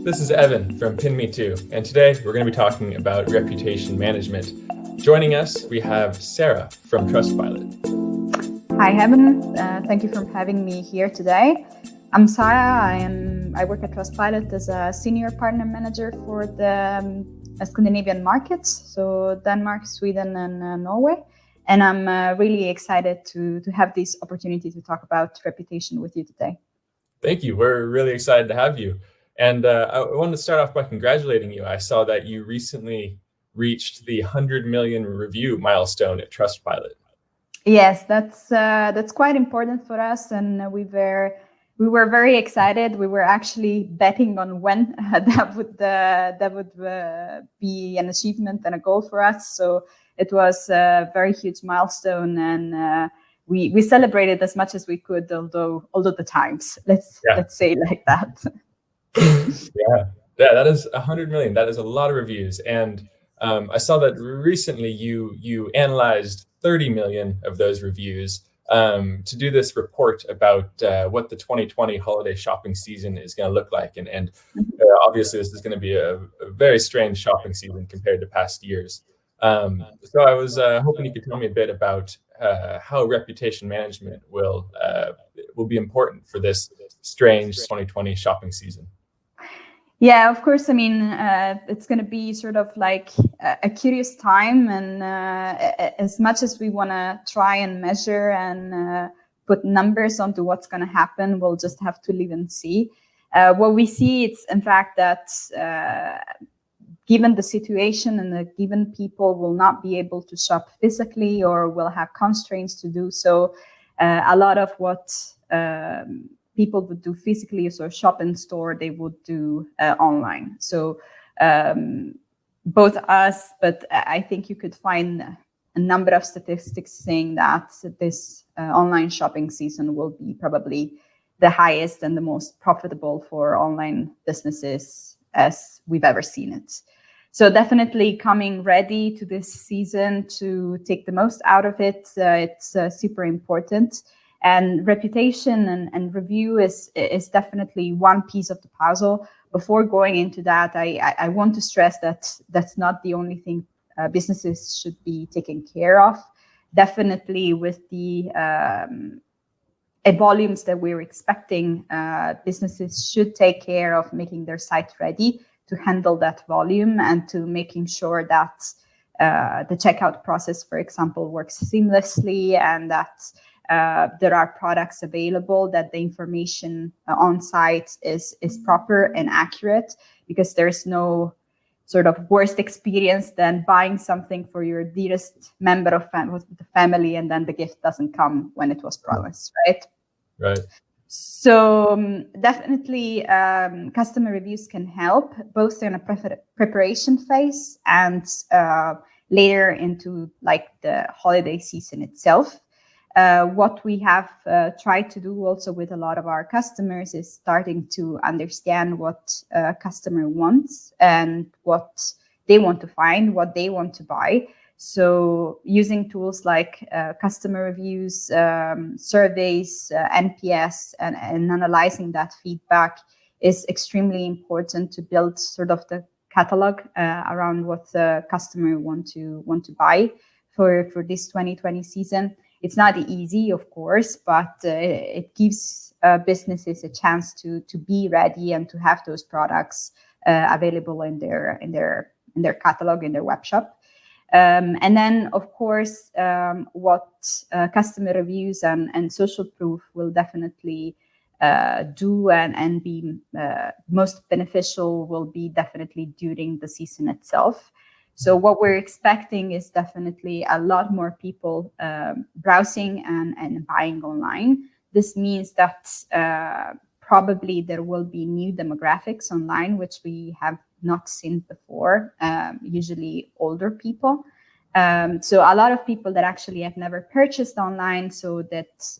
This is Evan from Pin Me Too, and today we're going to be talking about reputation management. Joining us, we have Sarah from Trustpilot. Hi, Evan. Thank you for having me here today. I'm Sarah. I work at Trustpilot as a senior partner manager for the Scandinavian markets, so Denmark, Sweden, and Norway. And I'm really excited to have this opportunity to talk about reputation with you today. Thank you. We're really excited to have you. And I wanted to start off by congratulating you. I saw that you recently reached the 100 million review milestone at Trustpilot. Yes, that's quite important for us, and we were very excited. We were actually betting on when that would be an achievement and a goal for us. So it was a very huge milestone, and we celebrated as much as we could, although the times. Let's say it like that. Yeah, that is 100 million. That is a lot of reviews. And I saw that recently you analyzed 30 million of those reviews to do this report about what the 2020 holiday shopping season is going to look like. And obviously, this is going to be a very strange shopping season compared to past years. So I was hoping you could tell me a bit about how reputation management will be important for this strange 2020 shopping season. Yeah, of course. I mean, it's going to be sort of like a curious time, and as much as we want to try and measure and put numbers onto what's going to happen, we'll just have to live and see. What we see, it's in fact that given the situation and the given people will not be able to shop physically or will have constraints to do so, a lot of what people would do physically, so shop in store, they would do online. So both us, but I think you could find a number of statistics saying that this online shopping season will be probably the highest and the most profitable for online businesses as we've ever seen it. So definitely coming ready to this season to take the most out of it. It's super important. And reputation and review is definitely one piece of the puzzle. Before going into that, I want to stress that that's not the only thing businesses should be taking care of. Definitely with the volumes that we're expecting, businesses should take care of making their site ready to handle that volume and to making sure that the checkout process, for example, works seamlessly and that there are products available, that the information on site is proper and accurate, because there's no sort of worst experience than buying something for your dearest member of the family and then the gift doesn't come when it was promised, right? Right. So definitely customer reviews can help both in a preparation phase and later into like the holiday season itself. What we have tried to do also with a lot of our customers is starting to understand what a customer wants and what they want to find, what they want to buy. So using tools like customer reviews, surveys, NPS, and analyzing that feedback is extremely important to build sort of the catalog around what the customer want to buy for this 2020 season. It's not easy, of course, but it gives businesses a chance to be ready and to have those products available in their catalog, in their web shop. And then, of course, what customer reviews and social proof will definitely do and be most beneficial will be definitely during the season itself. So what we're expecting is definitely a lot more people browsing and buying online. This means that probably there will be new demographics online, which we have not seen before, usually older people. So a lot of people that actually have never purchased online, so that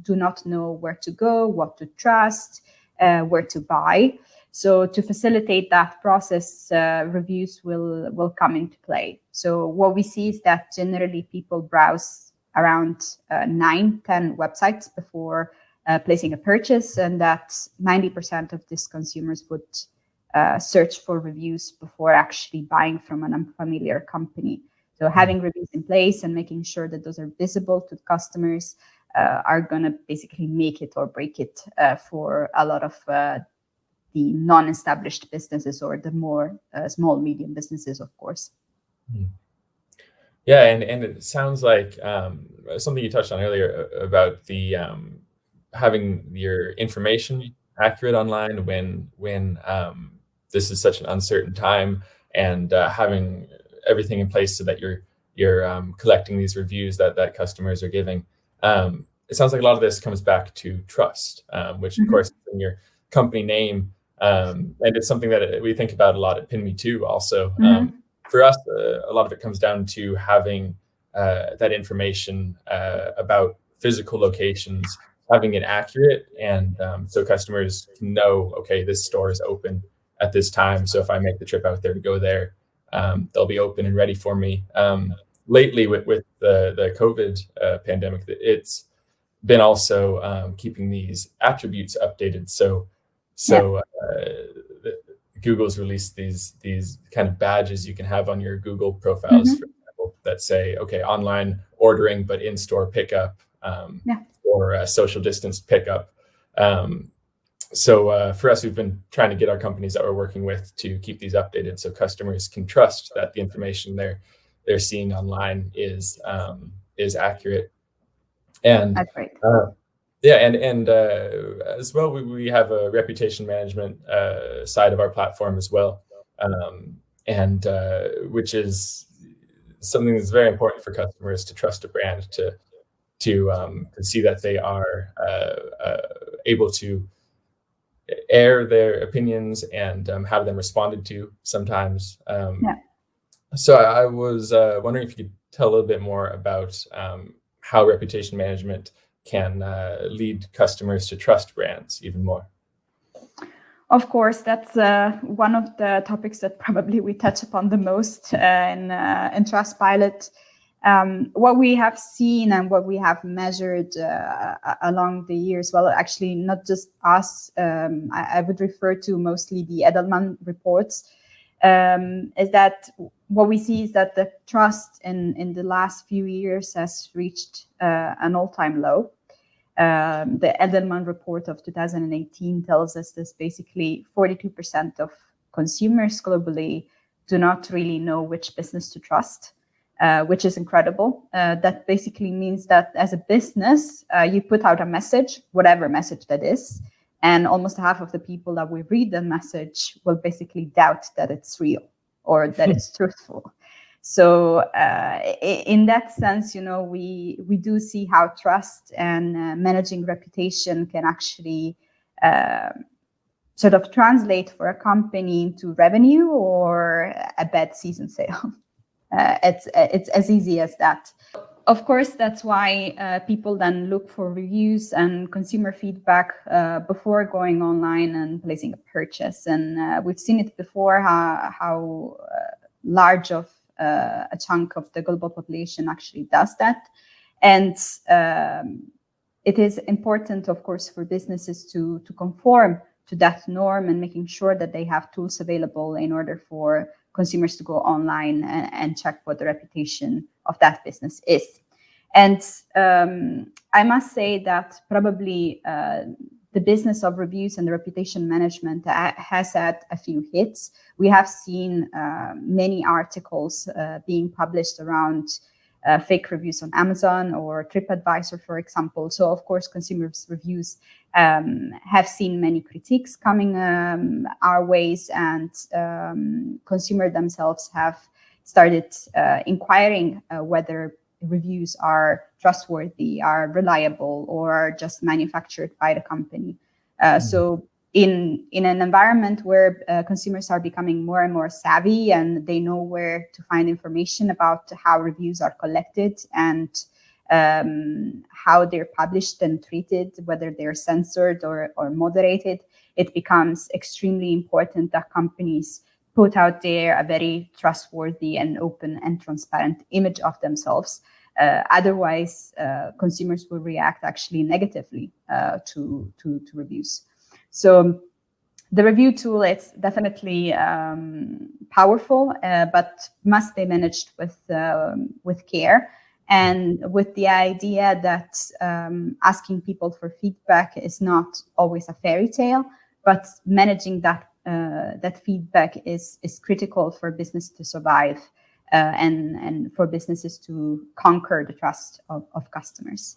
do not know where to go, what to trust, where to buy. So to facilitate that process, reviews will come into play. So what we see is that generally people browse around 9-10 websites before placing a purchase, and that 90% of these consumers would search for reviews before actually buying from an unfamiliar company. So having reviews in place and making sure that those are visible to customers are going to basically make it or break it for a lot of the non-established businesses or the more small, medium businesses, of course. Yeah, and it sounds like something you touched on earlier about the having your information accurate online when this is such an uncertain time, and having everything in place so that you're collecting these reviews that customers are giving. It sounds like a lot of this comes back to trust, which of course is in your company name, and it's something that we think about a lot at PinMe2 also. For us, a lot of it comes down to having that information about physical locations, having it accurate, and so customers can know, okay, this store is open at this time. So if I make the trip out there to go there, they'll be open and ready for me. Lately, with the COVID pandemic, it's been also keeping these attributes updated. So Google's released these kind of badges you can have on your Google profiles, for example, that say, okay, online ordering, but in-store pickup, or social distance pickup. So for us, we've been trying to get our companies that we're working with to keep these updated so customers can trust that the information they're seeing online is accurate. And that's great. And as well, we have a reputation management side of our platform as well, and which is something that's very important for customers to trust a brand, to see that they are able to air their opinions and have them responded to sometimes. So I was wondering if you could tell a little bit more about how reputation management can lead customers to trust brands even more. Of course, that's one of the topics that probably we touch upon the most in Trustpilot. What we have seen and what we have measured along the years, well, actually not just us, I would refer to mostly the Edelman reports, is that what we see is that the trust in the last few years has reached an all-time low. The Edelman report of 2018 tells us this: basically 42% of consumers globally do not really know which business to trust, which is incredible. That basically means that as a business, you put out a message, whatever message that is, and almost half of the people that will read the message will basically doubt that it's real or that it's truthful. So in that sense, we do see how trust and managing reputation can actually sort of translate for a company into revenue or a bad season sale. It's as easy as that. Of course, that's why people then look for reviews and consumer feedback before going online and placing a purchase. And we've seen it before, how large of a chunk of the global population actually does that. And it is important, of course, for businesses to conform to that norm and making sure that they have tools available in order for consumers to go online and check what the reputation of that business is. And I must say that probably the business of reviews and the reputation management has had a few hits. We have seen many articles being published around fake reviews on Amazon or TripAdvisor, for example. So, of course, consumers' reviews have seen many critiques coming our ways, and consumers themselves have started inquiring whether reviews are trustworthy, are reliable, or are just manufactured by the company. So in an environment where consumers are becoming more and more savvy and they know where to find information about how reviews are collected and how they're published and treated, whether they're censored or moderated, it becomes extremely important that companies put out there a very trustworthy and open and transparent image of themselves. Otherwise, consumers will react actually negatively to reviews. So The review tool is definitely powerful, but must be managed with care, and with the idea that asking people for feedback is not always a fairy tale, but managing that feedback is critical for business to survive, and for businesses to conquer the trust of customers.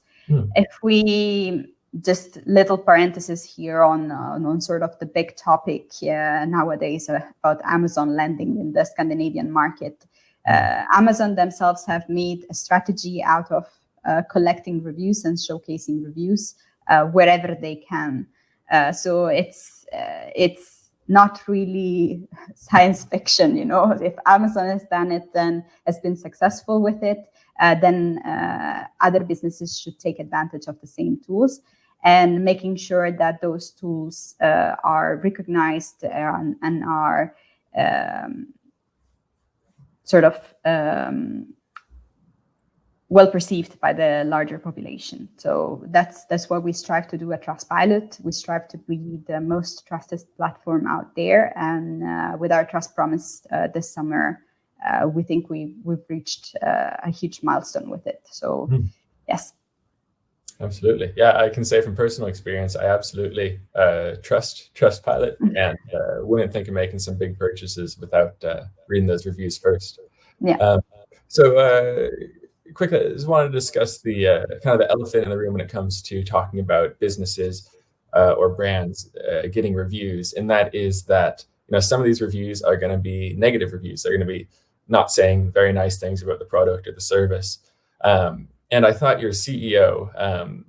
If we just little parenthesis here on sort of the big topic nowadays about Amazon landing in the Scandinavian market. Amazon themselves have made a strategy out of collecting reviews and showcasing reviews wherever they can. So it's not really science fiction, you know. If Amazon has done it, then has been successful with it, then other businesses should take advantage of the same tools, and making sure that those tools are recognized and are sort of well perceived by the larger population. So that's what we strive to do at Trustpilot. We strive to be the most trusted platform out there, and with our trust promise this summer, we think we've reached a huge milestone with it. So yes. Absolutely. Yeah, I can say from personal experience, I absolutely trust Trustpilot, and wouldn't think of making some big purchases without reading those reviews first. Yeah. Quickly, I just wanted to discuss the kind of the elephant in the room when it comes to talking about businesses or brands getting reviews, and that is that, you know, some of these reviews are going to be negative reviews. They're going to be not saying very nice things about the product or the service. And I thought your CEO,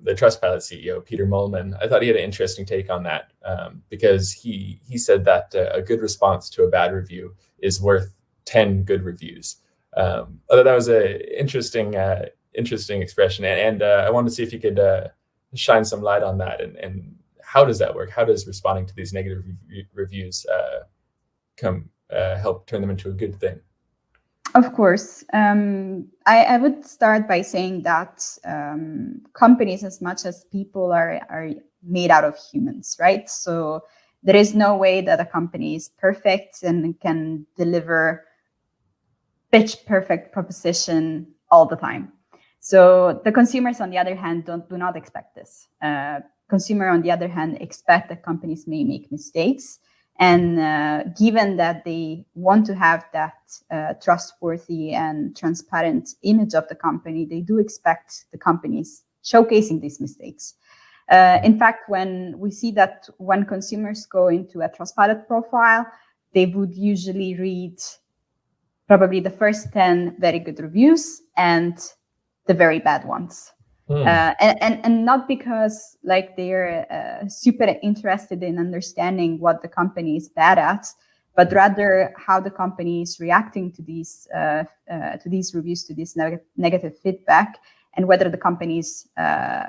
the Trustpilot CEO, Peter Mullman, I thought he had an interesting take on that, because he said that a good response to a bad review is worth 10 good reviews. I thought that was an interesting expression, and I wanted to see if you could shine some light on that, and how does that work? How does responding to these negative reviews help turn them into a good thing? Of course. I would start by saying that companies, as much as people, are made out of humans, right? So there is no way that a company is perfect and can deliver pitch perfect proposition all the time. So the consumers, on the other hand, do not expect this. Consumer, on the other hand, expect that companies may make mistakes. And given that they want to have that trustworthy and transparent image of the company, they do expect the companies showcasing these mistakes. In fact, when we see that when consumers go into a Trustpilot profile, they would usually read probably the first 10 very good reviews and the very bad ones. And not because like they're super interested in understanding what the company is bad at, but rather how the company is reacting to these reviews, to this negative feedback, and whether the company is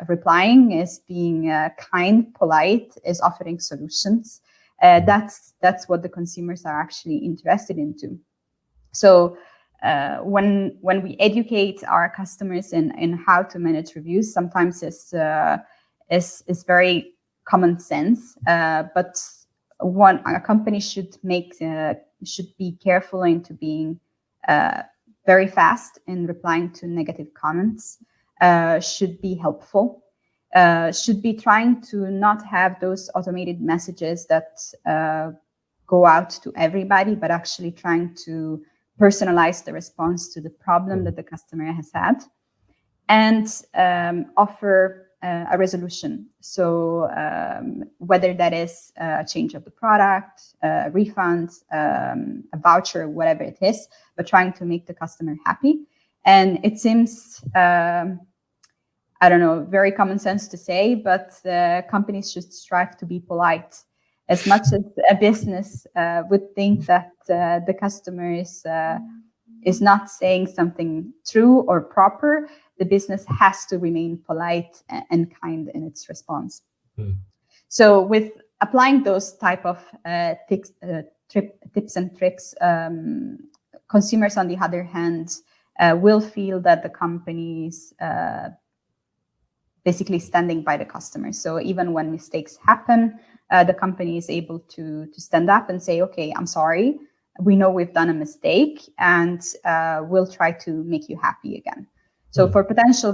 replying, is being kind, polite, is offering solutions. That's what the consumers are actually interested into. So when we educate our customers in how to manage reviews, sometimes it's very common sense, but a company should be careful into being very fast in replying to negative comments, should be helpful, should be trying to not have those automated messages that go out to everybody, but actually trying to personalize the response to the problem that the customer has had, and offer a resolution. So whether that is a change of the product, a refund, a voucher, whatever it is, but trying to make the customer happy. And it seems, I don't know, very common sense to say, but companies should strive to be polite. As much as a business would think that the customer is not saying something true or proper, the business has to remain polite and kind in its response. So with applying those type of tips and tricks, consumers, on the other hand, will feel that the companies basically standing by the customer. So even when mistakes happen, the company is able to stand up and say, okay, I'm sorry. We know we've done a mistake, and we'll try to make you happy again. So for potential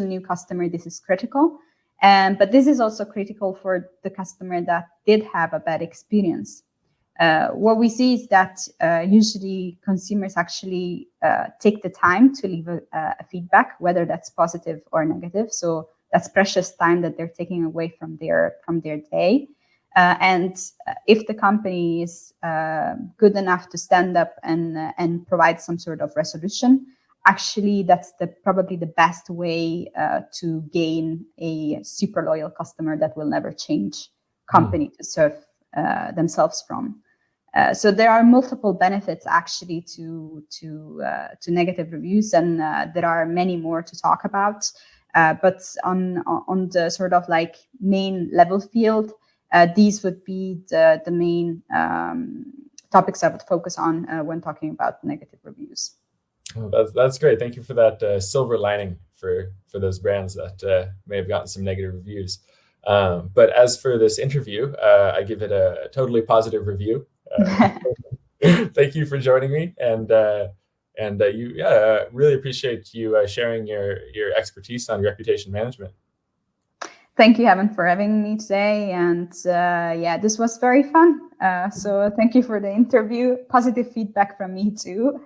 new customer, this is critical. But this is also critical for the customer that did have a bad experience. What we see is that usually consumers actually take the time to leave a feedback, whether that's positive or negative. So that's precious time that they're taking away from their day. And if the company is good enough to stand up and provide some sort of resolution, actually that's probably the best way to gain a super loyal customer that will never change company to serve themselves from. So there are multiple benefits actually to negative reviews, and there are many more to talk about. But on the sort of like main level field, these would be the main topics I would focus on when talking about negative reviews. Oh, that's great. Thank you for that silver lining for those brands that may have gotten some negative reviews. But as for this interview, I give it a totally positive review. Thank you for joining me, and really appreciate you sharing your expertise on reputation management. Thank you, Evan, for having me today. And this was very fun. So thank you for the interview. Positive feedback from me too.